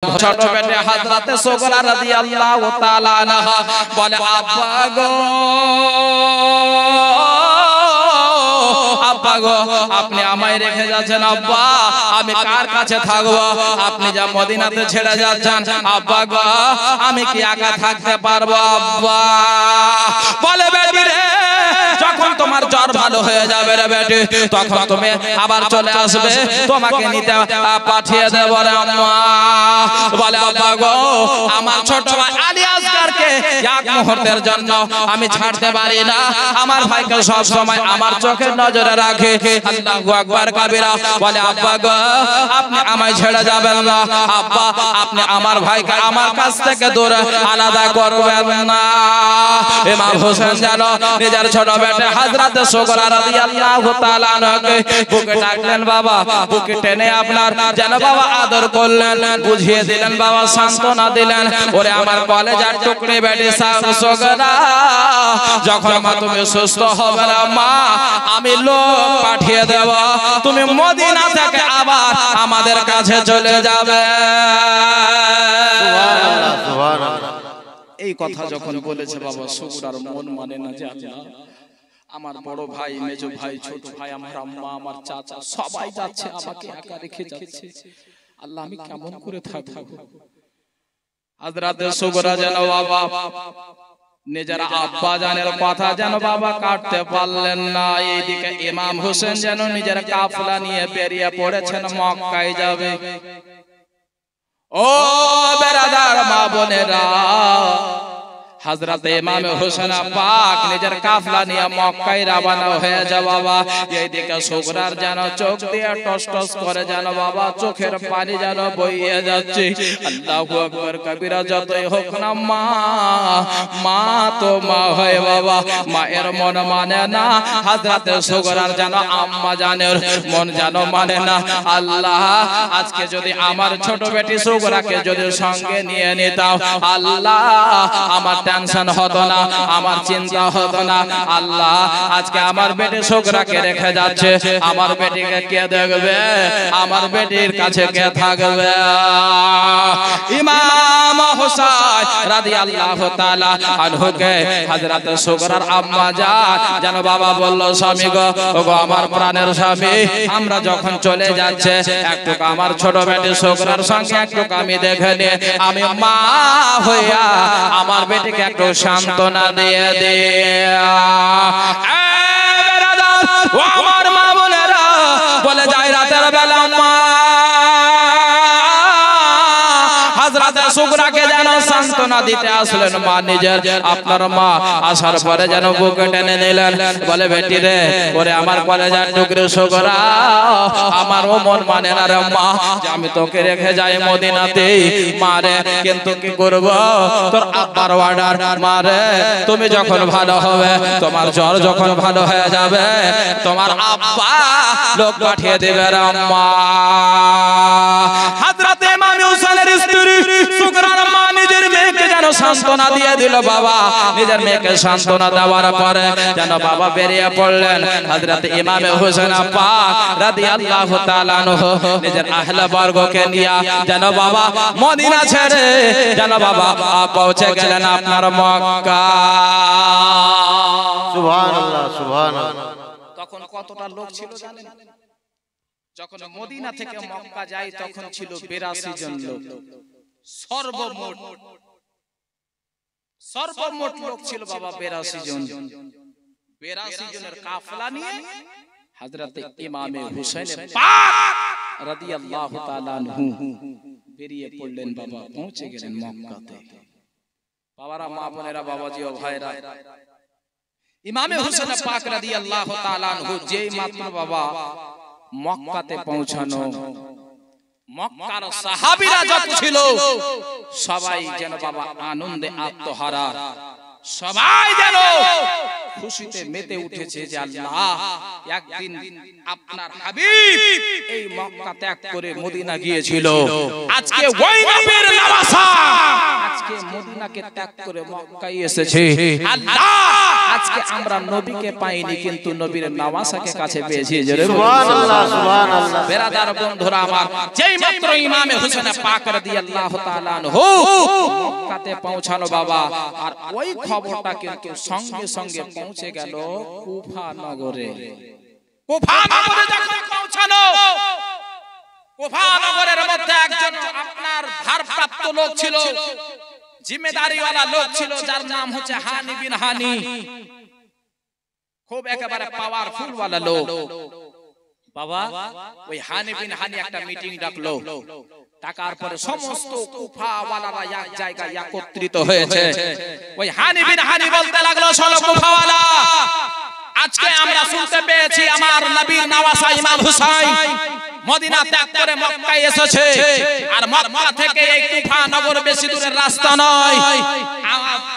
ছোট বেটে হযরতে সুগরা রাদিয়াল্লাহু তাআলা আনহা বলে আব্বা গো আপনি আমায় রেখে যাচ্ছেন আব্বা, আমি কার কাছে থাকবো? আপনি যা মদিনাতে ছেড়ে যাচ্ছেন আব্বা গো, আমি কি একা থাকতে পারবো আব্বা? বলে বেটি রে, যখন তোমার জ্বর ভালো হয়ে যাবে রে বেটি, তখন তুমি আবার চলে আসবে, তোমাকে নিতে পাঠিয়ে দেব রে আম্মা। বলে আব্বা গো, আমার ছোট ভাই আলী আসগরকে এক মুহূর্তের জন্য আমি ছাড়তে পারি না, আমার ভাইকে সব সময় আমার চোখের নজরে রাখে। আল্লাহু আকবার কাবীরা। বলে আব্বা গো, আপনি আমায় ছেড়ে যাবেন না আব্বা, আপনি আমার ভাইকে আমার কাছ থেকে দূরে আলাদা করবেন না। ইমাম হোসেন জানো নিজের ছোট বেটে হযরতে সুগরা রাদিয়াল্লাহু তাআলা আনহাকে বুকে ডাকলেন বাবা, বুকে টেনে আপনার যেন বাবা আদর করলেন, বুঝিয়ে দিলেন বাবা, সান্ত্বনা দিলেন, ওরে আমার কলেজার টুকরি বেটি সুগরা, যখন মা তুমি সুস্থ হবে না মা, আমি লোক পাঠিয়ে দেব, তুমি মদিনা থেকে আবার আমাদের কাছে চলে যাবে। সুবহানাল্লাহ সুবহানাল্লাহ। এই কথা যখন বলেছে বাবা, সুগরার মন মানে না যে আল্লাহ, আমার বড় ভাই, মেজো ভাই, ছোট ভাই, আমার আম্মা, আমার চাচা সবাই যাচ্ছে, আমাকে একা রেখে যাচ্ছে, আল্লাহ আমি কেমন করে থাকবো? হযরতে সুগরা যেন বাবা নিজের আব্বা জানের কথা যেন বাবা কাটতে পারলেন না। এইদিকে ইমাম হোসেন যেন নিজের কাফলা নিয়ে বেরিয়ে পড়েছেন, মক্কায় যাবে। ও বেরাদার মা বোনেরা, হযরতে ইমাম হোসেন পাক নিজের কাফলা নিয়ে মক্কায় রওনা হয়ে যায় বাবা। এইদিকে সুগরার যেন চোখ দিয়ে টস টস করে যেন বাবা চোখের পানি যেন বইয়ে যাচ্ছে। আল্লাহু আকবার কবিরা। যতই হোক না মা, মা তো মা হয় বাবা, মায়ের মন মানে না, হযরতে সুগরার যেন আম্মা জানের মন যেন মানে না। আল্লাহ, আজকে যদি আমার ছোট বেটি সুগরাকে যদি সঙ্গে নিয়ে নিতাম, আল্লাহ আমার টেনশন হতো না, আমার চিন্তা হতো না। আল্লাহ, আজকে আমার বেটি সুগরাকে রেখে যাচ্ছে, আমার বেটিকে কে দেখবে? আমার বেটির কাছে কে থাকবে? ইমাম হোসেন রাদিয়াল্লাহু তাআলা আনহুকে হযরতে সুগরার আম্মা যেন বাবা বলল, স্বামী গো, ওগো আমার প্রাণের স্বামী, আমরা যখন চলে যাচ্ছে একটু আমার ছোট বেটি সুগরার সঙ্গে একটু আমি দেখে নিয়ে আমি মা হইয়া আমার বেটিকে একটু সান্ত্বনা দিয়ে দে। আমার মা বোনেরা বলে যায় রাতের বেলা মা হযরতে সুগরাকে যেন সান্ত্বনা দিতে আসলেন মা নিজের আপনার মা আসার পরে যেন বুকে টেনে নিলেন, বলে বেটি রে, ওরে আমার কলেজার টুকরো সুগরা, আমার ও মন মানে না রে মা, যে আমি তোকে রেখে যাই মদিনাতে মা রে, কিন্তু কি করব, তোর আব্বার অর্ডার মা রে, তুমি যখন ভালো হবে, তোমার জ্বর যখন ভালো হয়ে যাবে, তোমার আব্বা লোক পাঠিয়ে দেবে রে মা। হযরতে ইমাম হোসেনের স্ত্রী সুগরার মা নিজের মেয়েকে যেন সান্ত্বনা দিয়ে দিল বাবা। নিজের মেয়েকে সান্ত্বনা দেওয়ার পরে যেন বাবা বেরিয়ে পড়লেন। হযরত ইমাম হোসেন পাক রাদিয়াল্লাহু তাআলা আনহু নিজের আহলে বর্গকে নিয়ে যেন বাবা মদিনা ছেড়ে যেন বাবা পৌঁছে গেলেন আপনার মক্কা। সুবহানাল্লাহ সুবহানাল্লাহ। তখন কতটা লোক ছিল জানেন? যখন মদিনা থেকে মক্কা যায় তখন ছিল 82 জন লোক। সর্বমোট লোক ছিল বাবা 82 জন। 82 জনের কাফলা নিয়ে হযরতে ইমাম হোসেন পাক রাদিয়াল্লাহু তাআলা আনহু বেরিয়ে পড়লেন বাবা, পৌঁছে গেলেন মক্কাতে। বাবারা, মা বোনেরা, বাবাজি ও ভাইরা, ইমাম হোসেন পাক রাদিয়াল্লাহু তাআলা আনহু যেই মাত্র বাবা মক্কাতে পৌঁছানো, মক্কার সাহাবীরা যত ছিল সবাই যেন বাবা আনন্দে আত্মহারা, সবাই যেন খুশিতে মেতে উঠেছে যে আল্লাহ, একদিন আপনার হাবিব এই মক্কা ত্যাগ করে মদিনা গিয়েছিল, আজকে ওই নবীর নওয়াসা, আজকে আজকে মদিনাকে ত্যাগ করে মক্কায় এসেছে। আল্লাহ আজকে আমরা নবীকে পাইনি, কিন্তু নবীর নওয়াসাকে কাছে পেয়েছি। সুবহানাল্লাহ সুবহানাল্লাহ। বেরাদার বন্ধুরা আমার, যেই মাত্র ইমামে হোসেন পাক রাদিয়াল্লাহু তাআলা আনহু মক্কাতে পৌঁছানো বাবা, আর ওই খবরটা কিন্তু সঙ্গে সঙ্গে পৌঁছে গেল কুফা নগরে। কুফা নগরে যখন পৌঁছানো, কুফা নগরের মধ্যে একজন আপনার ভারপ্রাপ্ত লোক ছিল, জিম্মেদারিওয়ালা লোক ছিল, যার নাম হচ্ছে হানি বিন হানি। খুব একেবারে পাওয়ারফুল ওয়ালা লোক বাবা। ওই হানি বিন হানি একটা মিটিং ডাকলো, টাকার পরে সমস্ত কুফাওয়ালারা এক জায়গায় একত্রিত হয়েছে। ওই হানি বিন হানি বলতে লাগলো, শোনো কুফাওয়ালা, আজকে আমরা শুনতে পেয়েছি আমার নবীর নওয়াসা ইমাম হুসাইন মদিনা ত্যাগ করে মক্কায় এসেছে, আর মক্কা থেকে এই কুফা নগর বেশি দূরের রাস্তা নয়।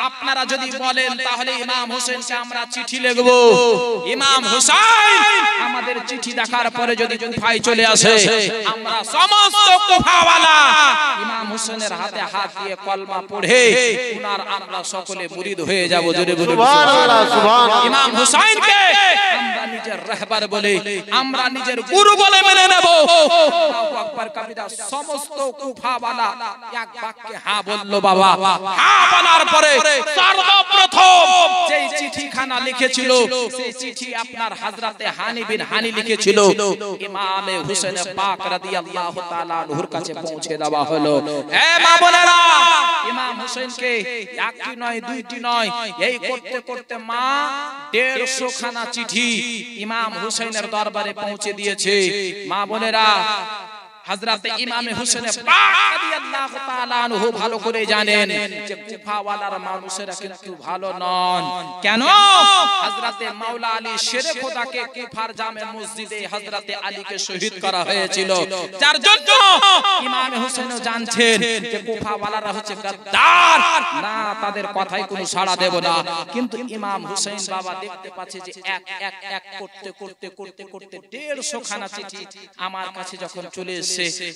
আপনারা যদি বলেন তাহলে ইমাম হোসেনকে আমরা চিঠি লিখব। ইমাম হুসাইন আমাদের চিঠি দেখার পরে যদি কুফায় চলে আসে, আমরা সমস্ত কুফাওয়ালা ইমাম হোসেনের হাতে হাত দিয়ে কলমা পড়ে উনার আমরা সকলে মুরিদ হয়ে যাব। জোরে বলুন সুবহানাল্লাহ সুবহানাল্লাহ। ইমাম হুসাইনকে আমরা নিজের রাহবার বলে, আমরা নিজের গুরু বলে মেনে নেব। আল্লাহু আকবার কবিরা। সমস্ত কুফাওয়ালা এক বাক্যে হ্যাঁ বলল বাবা। হ্যাঁ বলার পরে সর্বপ্রথম যেই চিঠিখানা লিখেছিল, সেই চিঠি আপনার হযরতে হানি বিন হানি লিখেছিল, ইমামে হোসেন পাক রাদিয়াল্লাহু তাআলা আনহুর কাছে পৌঁছে দেওয়া হলো। এ মা বোনেরা, ইমাম হোসেনকে একটি নয় দুইটি নয়, এই করতে করতে মা 150 খানা চিঠি ইমাম হোসেনের দরবারে পৌঁছে দিয়েছে। মা বোনেরা, হযরতে ইমামে হোসেন পাক রাদিয়াল্লাহু তাআলা আনহু ভালো করে জানেন যে কুফাওয়ালার মানুষেরা কিন্তু ভালো নন। কেন? হযরতে মাওলা আলী শেরে খোদাকে কুফার জামে মসজিদে হযরতে আলীকে শহীদ করা হয়েছিল, যার জন্য ইমামে হোসেনও জানছেন যে কুফাওয়ালারা হচ্ছে গাদ্দার, না তাদের কথাই কোনো সাড়া দেব না। কিন্তু ইমাম হোসেন বাবা দেখতে পাচ্ছে যে এক এক এক করতে করতে করতে করতে 150 খানা চিঠি আমার কাছে যখন চলে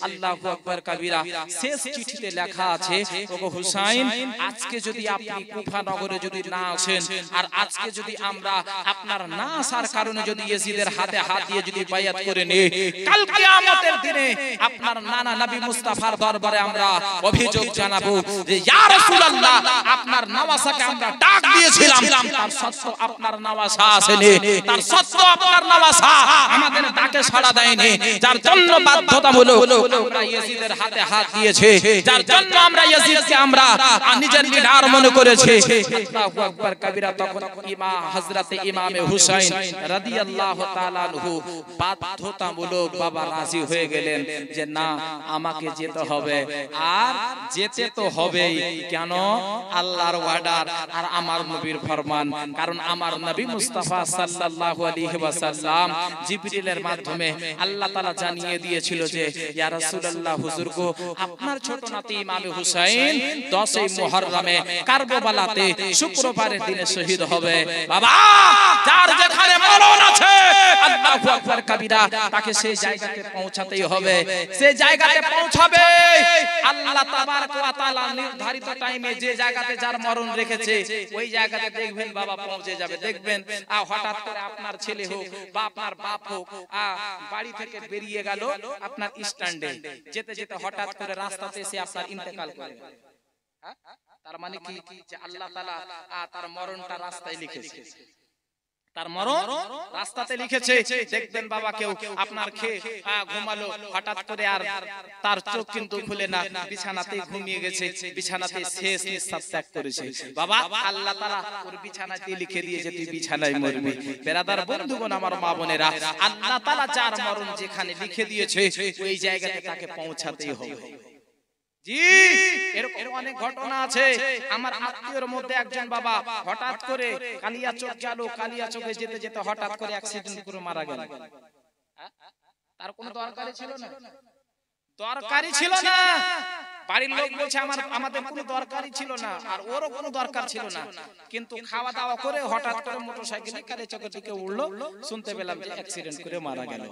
আল্লাহু আকবার কবিরা। শেষ চিঠিতে লেখা আছে, ওগো হুসাইন, আজকে যদি আপনি কুফা নগরে যদি না আসেন, আর আজকে যদি আমরা আপনার না আসার কারণে যদি ইয়াজিদের হাতে হাত দিয়ে যদি বাইয়াত করে নেই, কাল কিয়ামতের দিনে আপনার নানা নবী মুস্তাফার দরবারে আমরা অভিযোগ জানাবো যে ইয়া রাসূলুল্লাহ, আপনার নওয়াসাকে আমরা ডাক দিয়েছিলাম, তার সত্ত্বেও আপনার নওয়াসা আসেনি, তার সত্ত্বেও আপনার নওয়াসা আমাদের ডাকে সাড়া দেয়নি, যার জন্য বাধ্যতামূলক আমরা ইয়াজিদের হাতে হাত দিয়েছে, যার জন্য আমরা ইয়াজিদকে আমরা নিজের লিডার মনে করেছি। আল্লাহু আকবার কবিরা। তখন হযরতে ইমামে হুসাইন রাদিয়াল্লাহু তাআলা আনহু বাধ্যতামূলক বাবা রাজি হয়ে গেলেন যে না, আমাকে যেতে হবে, আর যেতে তো হবেই। কেন? আল্লাহর ওয়ার্ডার আর আমার নবীর ফরমান। কারণ আমার নবী মুস্তাফা সাল্লাল্লাহু আলাইহি ওয়াসাল্লাম জিবরিলের মাধ্যমে আল্লাহ তাআলা জানিয়ে দিয়েছিল যে ইয়া রাসূলুল্লাহ, হুজুর গো, আপনার ছোট নাতি ইমামে হুসাইন 10ই মুহররমে কারবালাতে শুক্রবারের দিনে শহীদ হবে। বাবা, যার যেখানে মরণ আছে, আল্লাহু আকবার কবিরা, তাকে সেই জায়গাতে পৌঁছাতেই হবে। সেই জায়গাতে পৌঁছাবে আল্লাহ তাবারক ওয়া তাআলা নির্ধারিত টাইমে যে জায়গাতে যার মরণ রেখেছে, ওই জায়গাতে দেখবেন বাবা পৌঁছে যাবে। দেখবেন হঠাৎ করে আপনার ছেলে হোক বা আপনার বাপ হোক, বাড়ি থেকে বেরিয়ে গেল আপনার স্ট্যান্ডে, যেতে যেতে হঠাৎ করে রাস্তাতে এসে আপনার ইন্তেকাল করে। তার মানে কি যে আল্লাহ তাআলা তার মরণটা রাস্তায় লিখেছে, তার মরণ রাস্তাতে লিখেছে। দেখবেন বাবা কেউ আপনার খেয়ে ঘুমালো, হঠাৎ করে আর তার চোখ কিন্তু খুলে না, বিছানাতেই ঘুমিয়ে গেছে, বিছানাতে শেষ নিঃশ্বাস ত্যাগ করেছে। বাবা, আল্লাহ তাআলা ওর বিছানাতে লিখে দিয়েছে তুই বিছানায় মরবি। বেরাদার বন্ধুগণ, আমার মা বোনেরা, আল্লাহ তাআলা যার মরণ যেখানে লিখে দিয়েছে, ওই জায়গাতে তাকে পৌঁছাতেই হবে। জি, এরকম অনেক ঘটনা আছে। আমার আত্মীয়র মধ্যে একজন বাবা হঠাৎ করে কালিয়াচক গেল, কালিয়াচকে যেতে যেতে হঠাৎ করে অ্যাক্সিডেন্ট করে মারা গেল। তার কোনো দরকারই ছিল না, দরকারই ছিল না। বাড়ির লোক বলছে আমাদের কোনো দরকারই ছিল না, আর ওরও কোনো দরকার ছিল না, কিন্তু খাওয়া দাওয়া করে হঠাৎ করে মোটরসাইকেলে কালিয়াচকের দিকে উঠলো, শুনতে পেলাম যে অ্যাক্সিডেন্ট করে মারা গেল।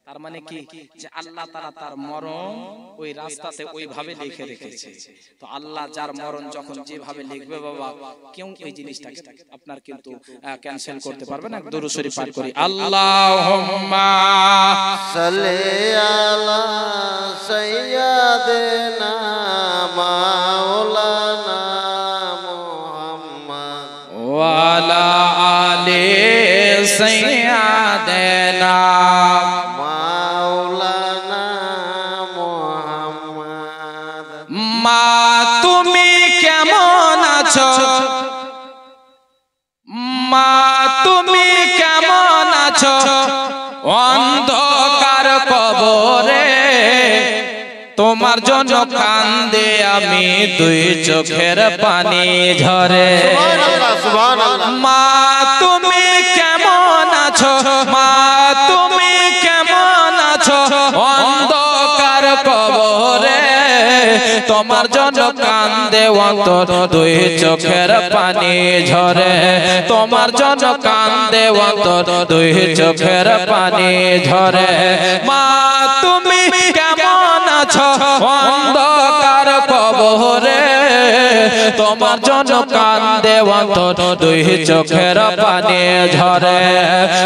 তার মানে কি যে আল্লাহ তাআলা তার মরণ ওই রাস্তাতে ওইভাবে লিখে রেখেছে। তো আল্লাহ যার মরণ যখন যেভাবে লিখবে বাবা, কেউ এই জিনিসটাকে আপনার কিন্তু ক্যান্সেল করতে পারবে না। দুরূদ শরীফ পাঠ করি, আল্লাহুম্মা সাল্লি আলা সাইয়্যিদিনা মাওলানা মুহাম্মদ ওয়া আলা আলি সাইয়্যিদিনা মাওলানা মুহাম্মদ। মা তুমি কেমন আছো, মা তুমি কেমন আছো, অন্ধকার কবরে তোমার জন্য কান্দে আমি, দুই চোখের পানি ঝরে। সুবহানাল্লাহ সুবহানাল্লাহ। মা তুমি কেমন আছো, মা তুমি কেমন আছো, অন্ধকার কবরে তোমার জন্য কান্দে অন্তর, দুই চোখের পানি ঝরে। তোমার জন্য কান্দে অন্তর, দুই চোখের পানি ঝরে। মা তুমি কেমন আছো, অন্ধকার কবরে তোমার জন্য কান্দে অন্তর, দুই চোখের পানি ঝরে।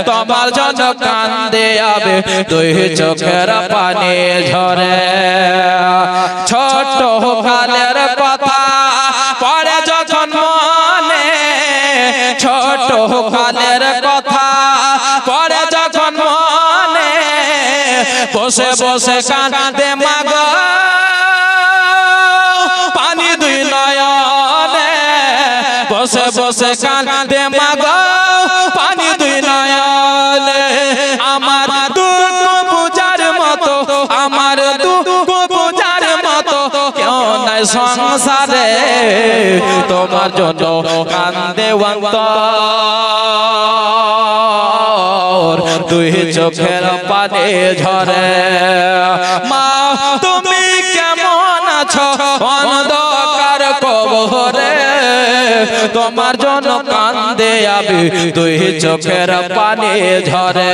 তোমার জন্য কান্দে আবে, দুই চোখের পানি ঝরে। ছোট কালের কথা পড়ে যখন মনে, ছোট কালের কথা পড়ে যখন মনে, বসে বসে কাঁদে মাগো পানি দুই নয়নে, বসে বসে কাঁদে মাগো পানি দুই নয়নে। আমার দুঃখ বুঝার মতো, আমার দুঃখ বুঝার মতো কেউ নাই সংসারে, তোমার জন্য কান্দে অন্তর, দুই চোখের পানি ঝরে। মা তুমি কেমন আছো, অন্ধকার কবরে তোমার জন্য কান্দে আমি, দুই চোখের পানি ঝরে।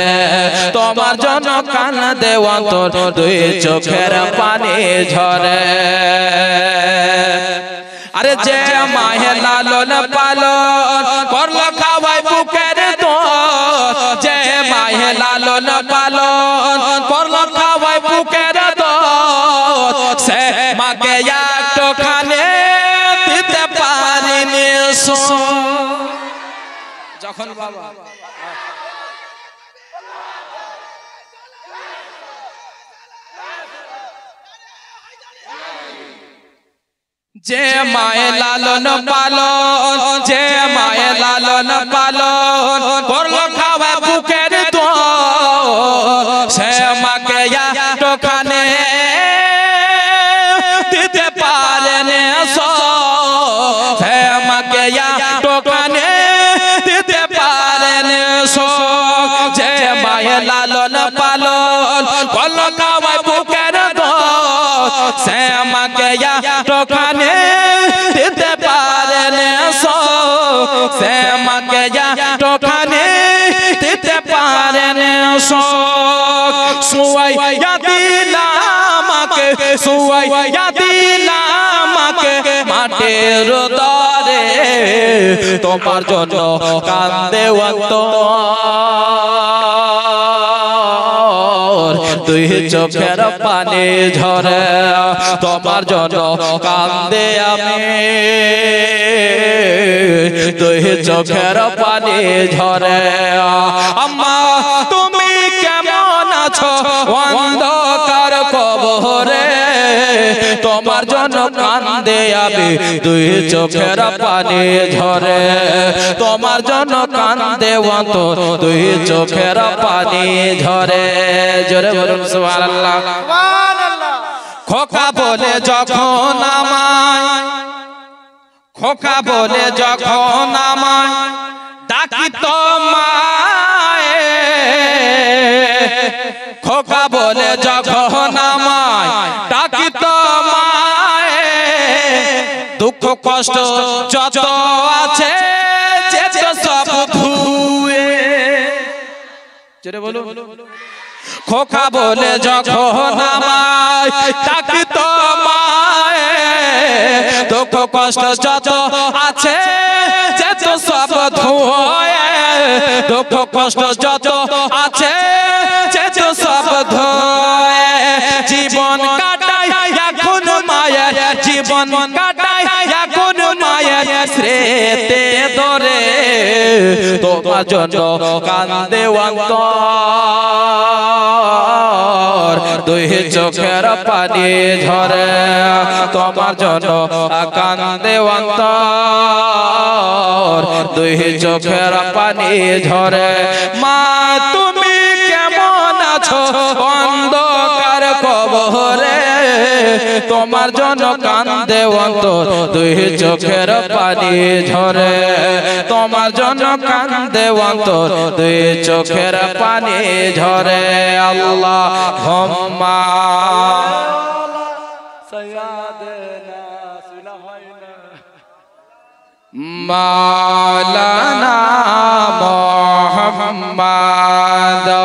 তোমার জন্য কান্দে অন্তর, দুই চোখের পানি ঝরে। আরে যে মাহে লালন পালন করলো খাওয়াই বুকের দোল, যে মাহে লালন পালন করলো খাওয়াই বুকের দোল, সে মাকে একটুখানি দিতে পারিনি। যখন বাবা যে মায়ে লালন পালন, যে মায়ে লালন পালন করলো খাওয়া বুকের দোল, সে মাকে একটুখানি দিতে পারেন, সে মাকে একটুখানি দিতে পারেন। যে মায়ে লালন পালন করলো খাওয়া বুকের দোল, সে মাকে একটুখানি দিতে পারেন, সে মাকে একটুখানি দিতে পারেন। সুয়াইয়া দিলাম আমাকে, সুয়াইয়া দিলাম আমাকে মাটির দরে, তোমার জন্য কান্দে অন্তর, দুই চোখের পানি ঝরে। তোমার জন্য কান্দে আমি, দুই চোখের পানি ঝরে। আম্মা তুমি কেমন আছো, অন্ধকার কবরে তোমার জন্য কান্দে আমি, দুই চোখের পানি ঝরে। তোমার জন্য কান্দে অন্তর, দুই চোখের পানি ঝরে। জোরে বলুন সুবহানাল্লাহ। খোকা বলে যখন আমায়, খোকা বলে যখন আমায় ডাকি তোমায়, খোকা বলে যখন আমায় ডাকি তোমায়, দুঃখ কষ্ট যত আছে যেত সব ধুয়ে। জোরে বলো। খোকা বলে যখন আমায় ডাকিতো মায়ে, দুঃখ কষ্ট যত আছে যেত সব ধোয়ে, দুঃখ কষ্ট যত আছে যেত সব ধোয়ে, জীবন কাটাই এখন মায়ের, জীবন কাটাই এখন মায়ের স্মৃতি ধরে, তোমার জন্য কান্দে অন্তর, দুই চোখের পানি ঝরে, তোমার জন্য কান্দে অন্তর, দুই চোখের পানি ঝরে। মা তুমি কেমন আছো অন্ধকার কবরে, তোমার জন্য কান্দে অন্তর, দুই চোখের পানি ঝরে, তোমার জন্য কান্দে অন্তর, দুই চোখের পানি ঝরে। আল্লাহুম্মা মাওলানা মুহাম্মদ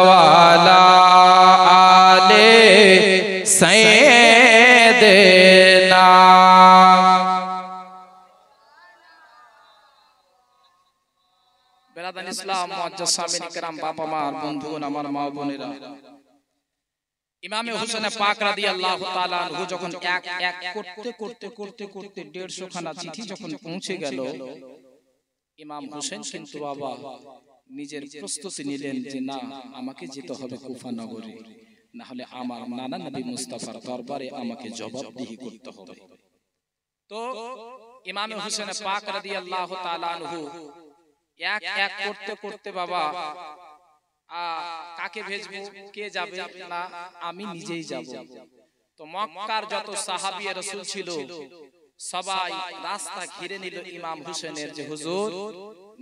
ওয়া আলা আলি সাইয়্যিদিনা। বেরাদান ইসলাম, মুআজ্জাজ সামিন کرام, বাবা মা বন্ধুগণ, আমার মা বোনেরা, ইমামে হোসেন পাক রাদিয়াল্লাহু তাআলা আনহু যখন এক এক করতে করতে করতে করতে 150 খানা চিঠি যখন পৌঁছে গেল, ইমাম হোসেন কিন্তু বাবা নিজের প্রস্তুতি নিলেন যে না, আমাকে যেতে হবে কুফা নগরে, না হলে আমার নানা নবী মুস্তাফার দরবারে আমাকে জবাবদিহি করতে হবে। তো ইমামে হোসেন পাক রাদিয়াল্লাহু তাআলা আনহু এক এক করতে করতে বাবা কাকে ভেজবো, কে যাবে, না আমি নিজেই যাব। তো মক্কার যত সাহাবী রাসূল ছিল সবাই রাস্তা ঘিরে নিল ইমাম হোসেনের, যে হুজুর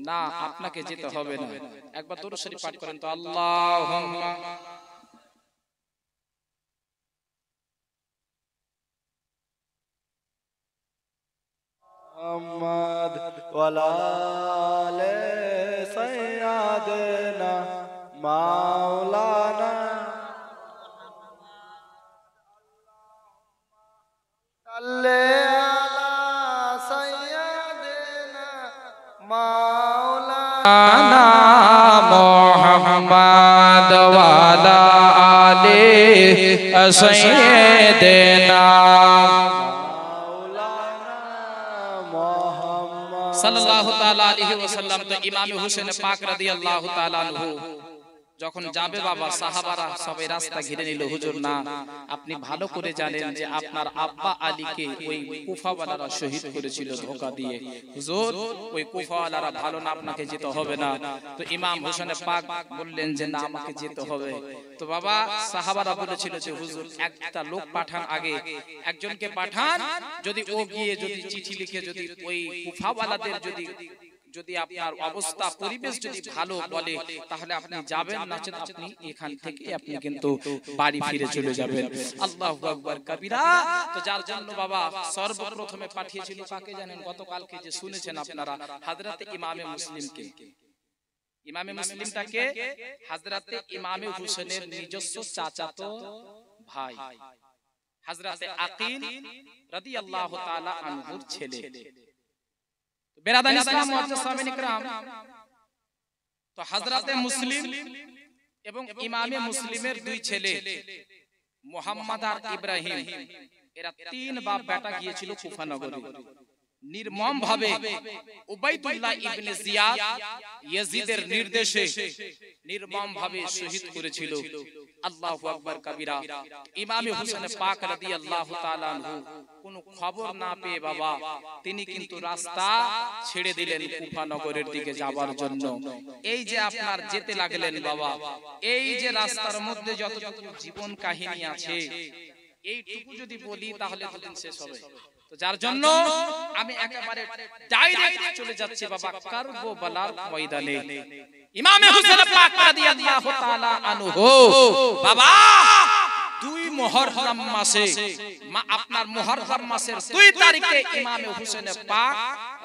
না আপনাকে যেতে হবে না। একবার দরুদ শরীফ পাঠ করেন তো, আল্লাহুম্মা মুহাম্মদ ওয়া আলা আলি সাইয়্যিদিনা মাওলানা সাল্লি আলা সাইয়্যিদিনা মাওলানা মুহাম্মদ ওয়া আলা আলি সাইয়্যিদিনা সাল্লাল্লাহু তাআলা আলাইহি ওয়াসাল্লাম। তো ইমামে হোসেন পাক রাদিয়াল্লাহু তাআলা আনহু যখন যাবে বাবা, সাহাবারা সবাই রাস্তা ঘিরে নিল। হুজুর না, আপনি ভালো করে জানেন যে আপনার আব্বা আলীকে ওই কুফাওয়ালারা শহীদ করেছিল ধোঁকা দিয়ে। হুজুর ওই কুফাওয়ালারা ভালো না, আপনাকে যেতে হবে না। তো ইমাম হোসেন পাক বললেন যে না, আমাকে যেতে হবে। তো বাবা সাহাবারা বলেছিল যে হুজুর একটা লোক পাঠান, আগে একজনকে পাঠান, যদি ও গিয়ে যদি চিঠি লিখে যদি ওই কুফাওয়ালাদের যদি আপনার অবস্থা পরিবেশ যদি ভালো বলে তাহলে আপনি যাবেন, না আপনি এখান থেকে আপনি কিন্তু বাড়ি ফিরে চলে যাবেন। আল্লাহু আকবার কাবীরা। তো যার জন্য বাবা সর্বপ্রথমে পাঠিয়েছিল কাকে জানেন? গতকালকে যে শুনেছেন আপনারা, হযরতে ইমামে মুসলিমকে। ইমামে মুসলিমটাকে হযরতে ইমামে হোসেনের নিজস্ব চাচাতো ভাই হযরতে আকিল রাদিয়াল্লাহু তাআলা আনহুর ছেলে। বেরাদান ইসলাম, মুআজ্জাজ সামিন کرام, তো হযরতে মুসলিম এবং ইমামে মুসলিমের দুই ছেলে মুহাম্মদ আর ইব্রাহিম, এরা তিন বাপ বেটা গিয়েছিল কুফা নগরে। নির্মম ভাবে উবাইদুল্লাহ ইবনে জিয়াদ ইয়াজিদের নির্দেশে নির্মম ভাবে শহীদ করেছিল। আল্লাহু আকবার কাবীরা। ইমামে হোসেন পাক রাদিয়াল্লাহু তাআলা আনহু কোনো খবর না পেয়ে বাবা তিনি কিন্তু রাস্তা ছেড়ে দিলেন কুফা নগরের দিকে যাবার জন্য। এই যে আপনার যেতে লাগলেন বাবা, এই যে রাস্তার মধ্যে যতটুকু জীবন কাহিনী আছে এইটুকু যদি বলি তাহলে দুদিন শেষ হবে। তো যার জন্য আমি একেবারে ডাইরেক্ট চলে যাচ্ছি বাবা কারবালার ময়দানে। ইমামে হোসেন পাক রাদিয়াল্লাহু তাআলা আনহু বাবা 2 মুহররম মাসে আপনার মুহররম মাসের 2 তারিখে ইমামে হোসেন পাক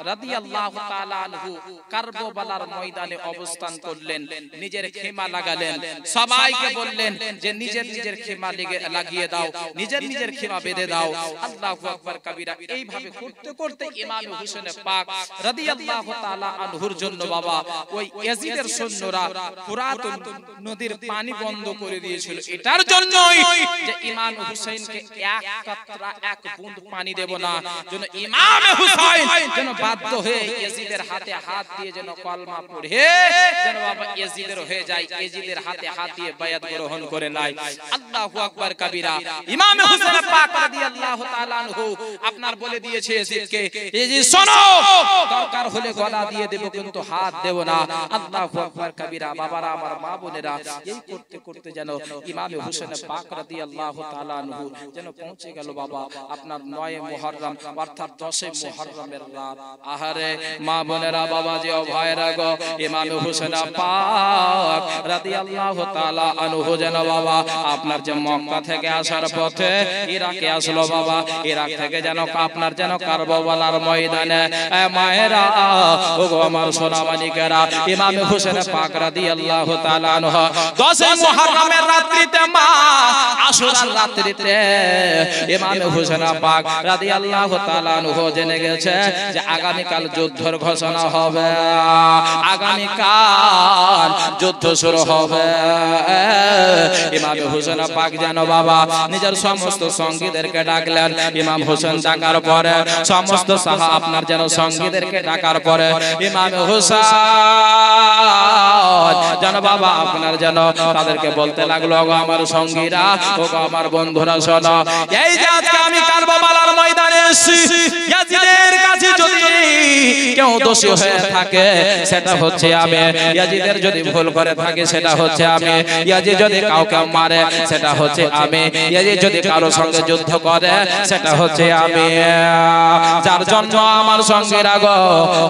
রাদিয়াল্লাহু তাআলা আনহু কারবালার ময়দানে অবস্থান করলেন, নিজের খেমা লাগালেন, সবাইকে বললেন যে নিজের নিজের খেমা লাগিয়ে দাও, নিজের নিজের খেমা বেঁধে দাও। আল্লাহু আকবার কবীরা। এইভাবে করতে করতে ইমাম হোসেন পাক রাদিয়াল্লাহু তাআলা আনহুর জন্য বাবা ওই ইয়াজিদের সৈন্যরা ফুরাত নদীর পানি বন্ধ করে দিয়েছিল, এটার জন্যই যে ইমাম হোসেনকে এক কাতরা এক বুঁদ পানি দেব না, যেন ইমাম হোসেন যেন বাধ্য হয়ে ইয়াজিদের হাতে হাত দিয়ে যেন কলমা পড়ে যেন বাবা ইয়াজিদের হয়ে যায়, ইয়াজিদের হাতে হাত দিয়ে বায়াত গ্রহণ করে নাই। আল্লাহু আকবার কবীরা। ইমাম হোসেন পাক রাদিয়াল্লাহু তাআলা আনহু আপনার বলে দিয়েছে ইয়াজিদকে, ইয়াজিদ শোনো, দরকার হলে গলা দিয়ে দেব কিন্তু হাত দেব না। আল্লাহু আকবার কবীরা। বাবারা আমার মা বোনেরা, এই করতে করতে যেন ইমাম হোসেন পাক রাদিয়াল্লাহু তাআলা আনহু যেন পৌঁছে গেল বাবা আপনার 9 মুহররম অর্থাৎ 10 মুহররমের রাত। আহারে মা বোনেরা, বাবা যে ভাইরা গো, ইমাম হোসেন পাক রাদিয়াল্লাহু তাআলা আনহু যেন বাবা আপনার যে মক্কা থেকে আসার পথে ইরাকে আসলো বাবা, ইরাক থেকে যেন আপনার যেন কারবালার ময়দানে মায়েরা ওগো আমার সোনা মানিকেরা, ইমাম হোসেন পাক রাদিয়াল্লাহু তাআলা আনহু 10 মুহররমের রাত্রিতে মা আশুরার রাত্রিতে ইমাম হোসেন পাক রাদিয়াল্লাহু তাআলা আনহু জেনে গেছে যে আগামীকাল যুদ্ধের ঘোষণা হবে, আগামীকাল যুদ্ধ শুরু হবে। ইমাম হোসেন পাক যেন বাবা নিজের সমস্ত সঙ্গীদেরকে ডাকলেন। ইমাম হোসেন ডাকার পরে সমস্ত সাহাবা আপনার যেন সঙ্গীদেরকে ডাকার পরে ইমাম হোসেন যেন বাবা আপনার যেন তাদেরকে বলতে লাগলো, গো আমার সঙ্গীরা, ও গো আমার বন্ধুরা, শোনো, এই যে আজকে আমি কারবালার ময়দানে এসেছি, ইয়াজিদের কাছে যদি কেউ দোষী হয়ে থাকে সেটা হচ্ছে আমি, ইয়াজিদের যদি ভুল করে থাকে সেটা হচ্ছে আমি, ইয়াজিদ যদি কাউকে মারে সেটা হচ্ছে আমি, ইয়াজিদ যদি কারো সঙ্গে যুদ্ধ করে সেটা হচ্ছে আমি। যার জন্য আমার সঙ্গীরা গো,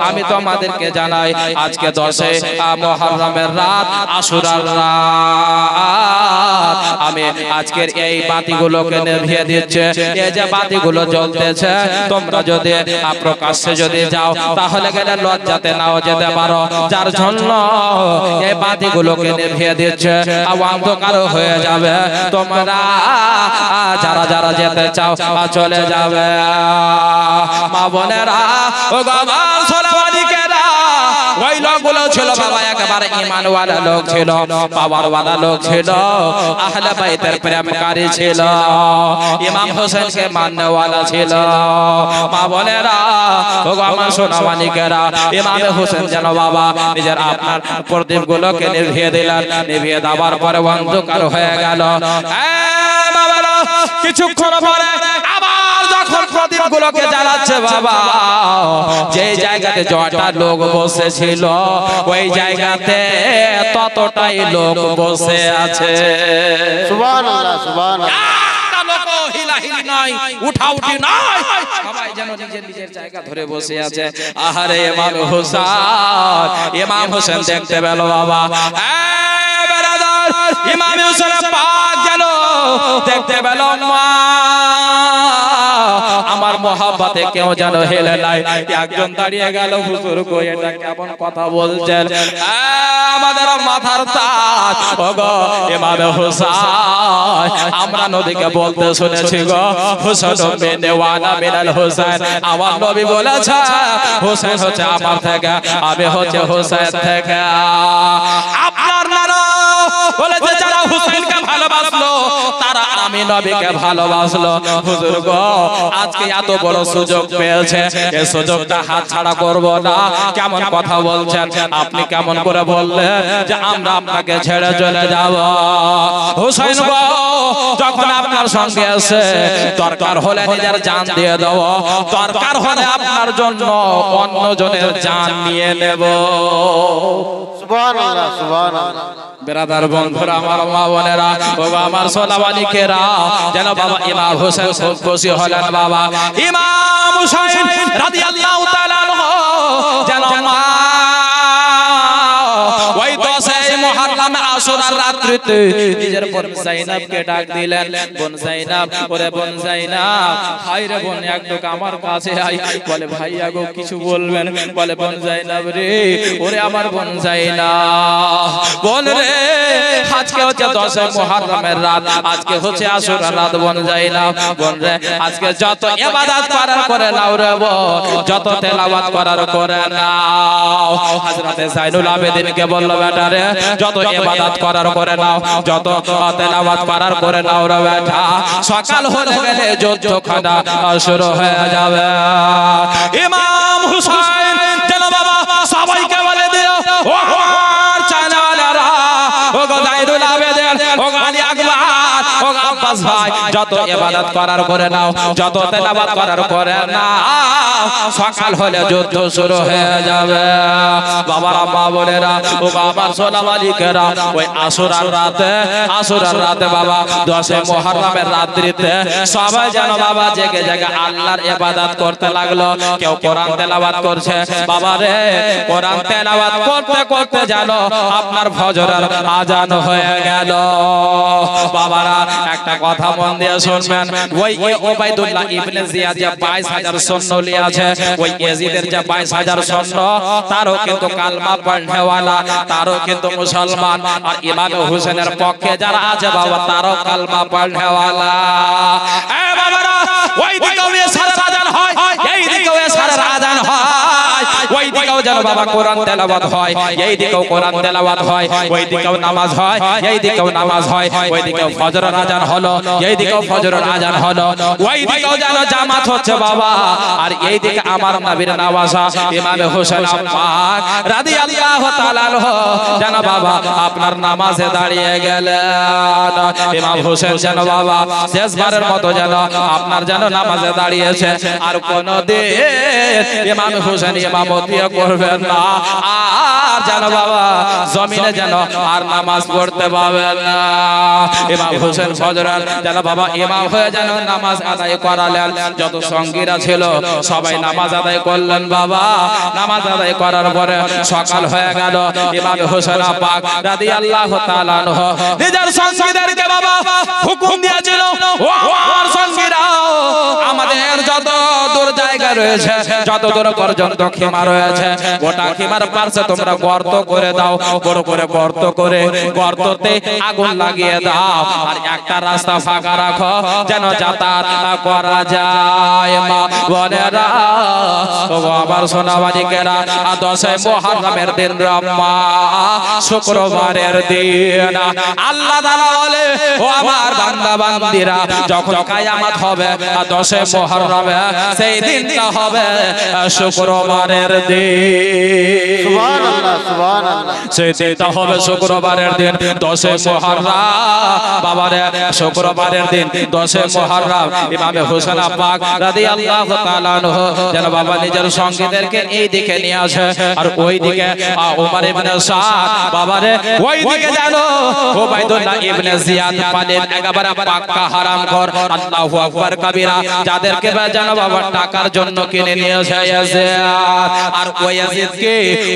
আমি তোমাদেরকে জানাই আজকে 10 মুহররমের রাত, আশুরার রাত, আমি আজকের এই বাতিগুলোকে নিভিয়ে দিচ্ছে। এই যে বাতিগুলো জ্বলতেছে, তোমরা যদি প্রকাশ্যে যদি যাও তাহলে গেলে লজ্জাতে নাও যেতে পারো, যার জন্য এই বাতিগুলোকে নিভিয়ে দিচ্ছে, অন্ধকার হয়ে যাবে, তোমরা যারা যারা যেতে চাও চলে যাবে। মা বোনেরা, ও গো সোনামানিকেরা, ওই লোকগুলো ছিল বাবা একেবারে ঈমানওয়ালা লোক ছিল, পাওয়ারওয়ালা লোক ছিল, আহলে বাইতের প্রেমকারী ছিল, ইমাম হোসেনকে মাননেওয়ালা ছিল। মা বোনেরা, ও গো আমার সোনামানিকেরা, ইমাম হোসেন যেন বাবা নিজের আপনার প্রদীপগুলোকে নিভিয়ে দিলেন, নিভিয়ে দেওয়ার পরে অন্ধকার হয়ে গেল। কিছুক্ষণ পরে আবার যখন প্রদীপগুলোকে জ্বালাচ্ছে বাবা, যে জায়গাতে যতটা লোক বসেছিল ওই জায়গাতে ততটাই লোক বসে আছে। সুবহানাল্লাহ, সুবহানাল্লাহ। হিলাহিলি নাই, উঠাউঠি নাই, সবাই যেন নিজের নিজের জায়গা ধরে বসে আছে। আহারে ইমাম হোসেন, ইমাম হোসেন দেখতে পেল বাবা, ইমাম হোসেন পাক যেন দেখতে পেল মা আমার মহাব্বতে কেউ যেন হেলে নাই। একজন দাঁড়িয়ে গেল, হুজুর গো এটা কেমন কথা বলছেন, আমাদের মাথার তাজ, ওগো ইমাম হোসেন, আমরা নবীকে বলতে শুনেছি গো, হোসেন মেনেওয়ালা মিনাল হোসেন, আমার নবী বলেছে হোসেন হচ্ছে আমার থেকে, আমি হচ্ছে হোসেন থেকে। আপনার নানা বলেছে যারা হোসেনকে ভালোবাসলো তারা আমি নবীকে ভালোবাসলো। হুজুর গো আজকে এত বড় সুযোগ পেয়েছে, এই সুযোগটা হাতছাড়া করব না। কেমন কথা বলছেন আপনি, কেমন করে বললেন যে আমরা আপনাকে ছেড়ে চলে যাব? হোসেন গো যখন আপনার সঙ্গে আছে, দরকার হলে নিজের জান দিয়ে দেব, দরকার হলে আপনার জন্য অন্যজনের জান নিয়ে নেব। সুবহানাল্লাহ, সুবহানাল্লাহ। বেরাদার বন্ধুরা, আমার মা বোনেরা, ও আমার সোনামানিকেরা, যেন বাবা ইমাম হোসেন খুব খুশি হলেন বাবা। ইমাম হোসেন রাদিয়াল্লাহু তাআলা আনহু যেন মা ওই 10 মুহররম আশুরার রাত্রি রাত্রিতে নিজের বোন জাইনাবকে ডাক দিলেন, বোন জাইনাব, ওরে বোন জাইনাব, হায় রে বোন একটু আমার কাছে আয়। বলে ভাইয়া গো কিছু বলবেন? বলে বোন জাইনাব রে, ওরে আমার বোন জাইনাব, বোন রে আজকে হচ্ছে 10 মুহররমের রাত, আজকে হচ্ছে আশুরার রাত। বোন জাইনাব, বোন রে আজকে যত ইবাদত করার করে নাও রে বোন, যত তেলাওয়াত করার করে নাও। হযরতে যায়নুল আবেদিনকে বলল বেটা রে যত ইবাদত করার করে নাও, যত তেলাওয়াত করার করে নাও রে বেটা, সকাল হলে গেলে যুদ্ধখানা শুরু হয়ে যাবে। ইমাম হুসাইন যেন বাবা সবাইকে বলে দিও, ও আমার চানাওয়ালারা, ও গো যায়নুল আবেদিন, ও গো আলী আকবর, ও গো আব্বাস ভাই, যত ইবাদত করার করে নাও, যত তেলাওয়াত করার করে নাও, সকাল হলে যুদ্ধ শুরু হয়ে যাবে। বাবারা মা বোনেরা, ও আমার সোনা মালিকেরা, ওই আশুরার রাতে বাবা 10 মুহররমের রাত্রিতে সবাই যেন বাবা জেগে জেগে আল্লাহর ইবাদত করতে লাগলো। কেউ কোরআন তেলাওয়াত করছে, বাবা রে কোরআন তেলাওয়াত করতে করতে যেন আপনার ফজরের আজান হয়ে গেল। বাবারা একটা কথা মন দিয়ে শুনবেন, ওই ওবাইদুল্লাহ ইবনে জিয়াদ যে 22,000 সৈন্য নিয়ে আছে, ওই ইয়াজিদের যে 22,000 সৈন্য, তারও কিন্তু কালমা পড়নেওয়ালা, তারও কিন্তু মুসলমান। আর ইমাম হোসেনের পক্ষে যারা আছে বাবা, তারও কালমা পড়নেওয়ালা। এ বাবারা, ওই দিকেও এশারার আজান হয়, এই দিকেও এশারার আজান হয়, ওই দিকেও যেন বাবা কোরআন তেলাওয়াত হয়, এই দিকেও কোরআন তেলাওয়াত হয়, ওই দিকেও নামাজ হয়, এই দিকেও নামাজ হয়, ওই দিকেও ফজরের আজান হলো, এই দিকেও ফজরের আজান হলো, ওই দিকেও যেন জামাত হচ্ছে বাবা। আর এই দিকে আমার নবীর নওয়াজা ইমাম হোসেন পাক রাদিয়াল্লাহু তাআলা আনহু যেন বাবা আপনার নামাজে দাঁড়িয়ে গেলেন। ইমাম হোসেন যেন বাবা শেষবারের মতো যেন আপনার যেন নামাজে দাঁড়িয়েছে, আর কোনদিন ইমাম হোসেন ইমামতি করবেন না, আর যেন বাবা জমিনে যেন আর নামাজ পড়তে পাবেন না। ইমাম হোসেন ফজরের যেন বাবা ইমাম হয়ে যেন নামাজ আদায় করালেন। যত সঙ্গীরা ছিল সবাই নামাজ আদায় করলেন বাবা। নামাজ আদায় করার পরে সকাল হয়ে গেল। ইমাম হোসেন পাক রাদিয়াল্লাহু তাআলা আনহু নিজের সঙ্গীদেরকে বাবা হুকুম দিয়েছিল, ও আমার সঙ্গীরা, আমাদের যত দূর জায়গা রয়েছে, যত দূর পর্যন্ত খিমা রয়েছে, গোটা খিমার পাশে তোমরা গর্ত করে দাও, বড় করে গর্ত করে গর্ততে আগুন লাগিয়ে দাও, আর একটা রাস্তা ফাঁকা রাখো যেন যাতায়াত করা যায়। মা বোনেরা, ও আমার সোনা মানিকেরা, 10 মুহররমের দিন রম্মা শুক্রবারের দিন আল্লাহ তাআলা বলে, ও আমার বান্দা বান্দিরা, যখন কিয়ামত হবে 10 মুহররমে, সেই দিনটা হবে শুক্রবারের দিন। সুবহানাল্লাহ, সুবহানাল্লাহ। সেই দিনটা হবে শুক্রবারের দিন 10 মুহররম। বাবারে শুক্রবারের দিন 10 মুহররম ইমাম হোসেন পাক রাদিয়াল্লাহু তাআলা আনহু যেন বাবা নিজের সঙ্গীদেরকে এই দিকে নিয়ে আসে, আর ওই দিকে ওমর ইবনে সাদ, বাবারে ওই দিকে যেন ওবাইদুল্লাহ ইবনে জিয়াদ পালেন একেবারে পাক্কা হারামখোর, আল্লাহু আকবার কবিরা, যাদেরকে যেন বাবা টাকার জন্য কিনে নিয়ে আসে ইয়াজিদ। আর ওই ইয়াজিদকে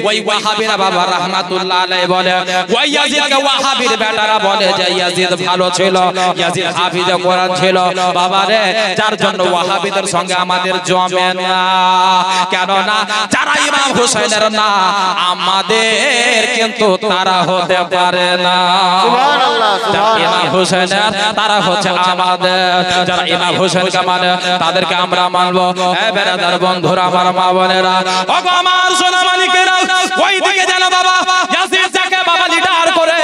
ওই ওয়াহাবিরা বাবা রাহমাতুল্লাহ আলাইহি বলে, ওই ইয়াজিদকে ওয়াহাবির বেটারা বলে যে ইয়াজিদ ভালো ছিল, ইয়াজিদ হাফিজ কোরআন ছিল, বাবারে যার জন্য ওয়াহাবিদের সঙ্গে আমাদের জমে না। কেন না? যারা ইমাম হোসেনের না, আমাদের কিন্তু তারা হতে পারে না। সুবহানাল্লাহ, যারা ইমাম সুবহানাল্লাহ। হোসেনের তারা হচ্ছে আমাদের, যারা ইমাম হোসেনকে মানে তাদেরকে আমরা মানবো। এ বেরাদার বন্ধুরা, আমার মা বোনেরা, ও গো আমার সোনা মানিকেরা, ওই দিকে যেন বাবা ইয়াজিদ যাকে বাবা লিডার করে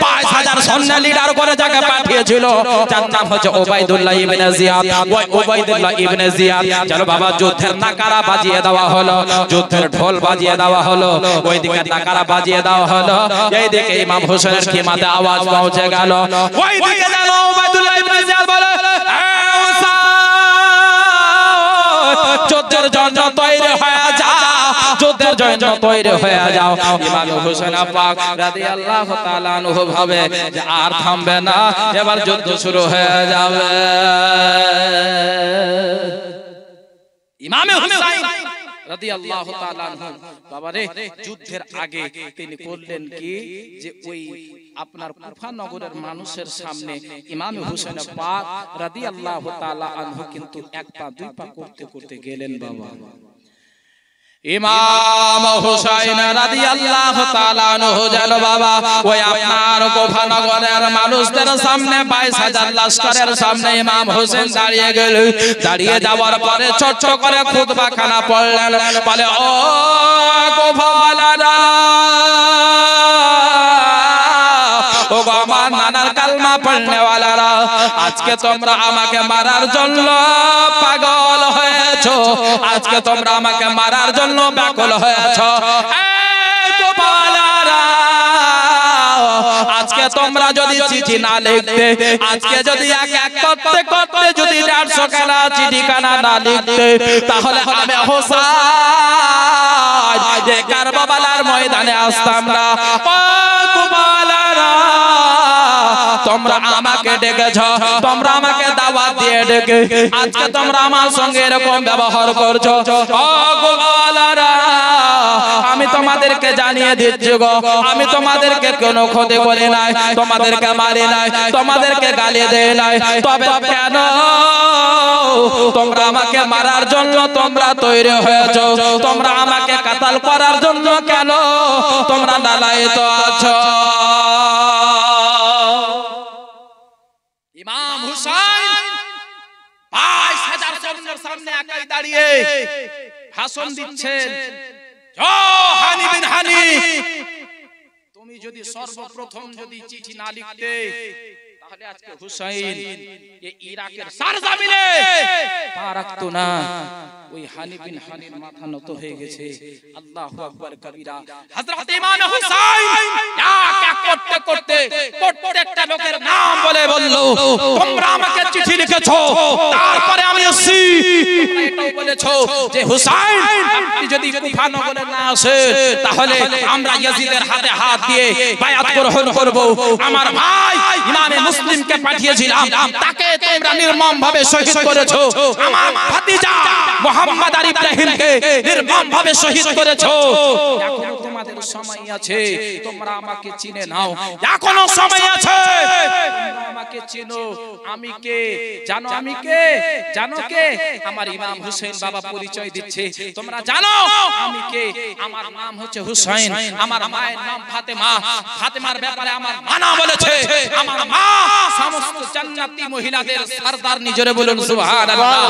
5000 সৈন্য লিডার করে যাকে পাঠিয়েছিল, যার নাম হচ্ছে ওবাইদুল্লাহ ইবনে জিয়াদ। ওই ওবাইদুল্লাহ ইবনে জিয়াদ যেন বাবা যুদ্ধের নাকারা বাজিয়ে দেওয়া হলো, যুদ্ধের ঢোল বাজিয়ে দেওয়া হলো, ওই দিকে নাকারা বাজিয়ে দেওয়া হলো, এই দিকে ইমাম হোসেনের খিমাতে আওয়াজ পৌঁছে গেল। ওই দিকে যেন ওবাইদুল্লাহ ইবনে জিয়াদ বলে, যুদ্ধের জন্য তৈরি হয়ে যাও, যুদ্ধের জন্য তৈরি হয়ে যাও। ইমাম হোসেন পাক রাদিয়াল্লাহু তাআলা আনহু ভাবে যে আর থামবে না, এবার যুদ্ধ শুরু হয়ে যাবে। ইমাম হোসেন রাদিয়াল্লাহু তাআলা আনহু বাবারে যুদ্ধের আগে তিনি করলেন কি যে ওই আপনার কুফা নগরের মানুষের সামনে ইমাম হুসাইন পাক রাদিয়াল্লাহু তাআলা আনহু কিন্তু এক পা দুই পা করতে করতে গেলেন বাবা। ইমাম হুসাইন রাদিয়াল্লাহু তাআলা আনহু যেন বাবা ওই আপনার কুফা নগরের মানুষদের সামনে 22000 লস্করের সামনে ইমাম হুসাইন দাঁড়িয়ে গেল। দাঁড়িয়ে যাওয়ার পরে ছোট করে খুতবা খানা পড়লেন, বলে ও কুফাওয়ালারা, ও আমার নানার কালমা পড়নে ওয়ালারা, আজকে তোমরা আমাকে মারার জন্য পাগল হয়েছো, আজকে তোমরা আমাকে মারার জন্য ব্যাকুল হয়েছো। আজকে তোমরা যদি চিঠি না লিখতে, আজকে যদি এক এক করতে করতে যদি 150 খানা চিঠি খানা না লিখতে, তাহলে আমি হোসাইন যে কারবালার ময়দানে আসতাম না। তোমরা আমাকে ডেকেছ, তোমরা আমাকে দাওয়াত দিয়ে ডেকে আজকে তোমরা আমার সঙ্গে এরকম ব্যবহার করছো। ও গোপালারা, আমি তোমাদেরকে জানিয়ে দিচ্ছি গো, আমি তোমাদেরকে কোনো ক্ষতি করি নাই, তোমাদেরকে মারি নাই, তোমাদেরকে গালি দেই নাই, তবে কেন তোমরা আমাকে মারার জন্য তোমরা তৈরি হয়েছো, তোমরা আমাকে কাতাল করার জন্য কেন তোমরা লালায়িত আছো। ইমাম হুসাইন 22000 সৈন্যের সামনে একাই দাঁড়িয়ে ভাষণ দিচ্ছেন। হানি বিন হানি, তুমি যদি সর্বপ্রথম যদি চিঠি না লিখতে, তাহলে আজকে হুসাইন এই ইরাকের সরজমিনে পা রাখতো না। ওই হানি বিন হানির মাথা নত হয়ে গেছে। আল্লাহু আকবার কবিরা। হযরত ইমাম হুসাইন এক এক করতে করতে প্রত্যেকটা লোকের নাম বলে বলল, তোমরা আমাকে চিঠি লিখেছো, তারপরে আমি এসেছি। এটাও বলেছো যে হুসাইন আপনি যদি কুফা নগরে না আসে, তাহলে আমরা ইয়াজিদের হাতে হাত দিয়ে বায়াত গ্রহণ করব। আমার ভাই ইমামে মুসলিমকে পাঠিয়েছিলাম, তাকে তোমরা নির্মমভাবে শহীদ করেছো। আমার ভাতিজা মুহাম্মদ আর ইব্রাহিমকে নির্মমভাবে শহীদ করেছো। এখনো তোমাদের সময় আছে, তোমরা আমাকে চিনে নাও, এখনো সময় আছে, তোমরা আমাকে চিনো। আমি কে জানো? আমি কে জানো? কে? আমার ইমাম হুসাইন বাবা পরিচয় দিচ্ছে, তোমরা জানো আমি কে? আমার নাম হচ্ছে হুসাইন, আমার মায়ের নাম ফাতেমা। ফাতেমার ব্যাপারে আমার মানা বলেছে, আমার মা সমস্ত জান্নাতি মহিলাদের সরদার। নিজরে বলুন সুবহানাল্লাহ।